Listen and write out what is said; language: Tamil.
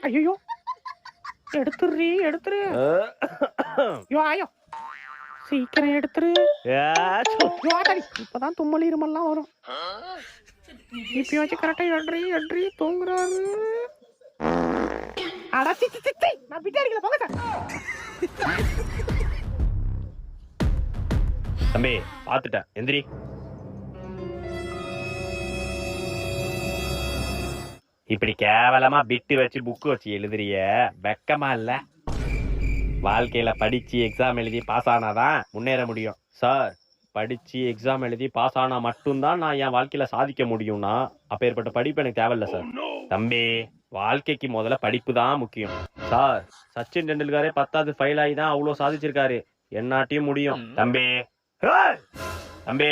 ஐயோ எடுத்துடுறீ எடுத்துரு. ஐயோ ஆயோ சீக்கிரம் எடுத்துரு. இப்பதான் தும்மல் இருமல்லாம் வரும். இப்பயும் வச்சு கரெக்டா எட்ரி எட்ரி தூங்குறாரு. நான் பிட்டே அடிக்கல போங்க சார். தம்பி பாத்துட்டேன் எந்திரி. இப்படி கேவலமா பிட்டு வச்சு புக்கு வச்சு எழுதுறிய வெக்கமா இல்ல? வாழ்க்கையில படிச்சு எக்ஸாம் எழுதி பாஸ் ஆனாதான் முன்னேற முடியும். சார் படிச்சு எக்ஸாம் எழுதி பாஸ் ஆனா மட்டும்தான் நான் என் வாழ்க்கையில சாதிக்க முடியும்னா அப்பேற்பட்ட படிப்பு எனக்கு தேவையில்ல சார். தம்பி வாழ்க்கைக்கு முதல்ல படிப்பு தான் முக்கியம். சார் சச்சின் டெண்டுல்கரே 10வது ஃபெயில் ஆகி தான் அவ்வளவு சாதிச்சிருக்காரு. என்னாட்டியும் முடியும். தம்பி தம்பி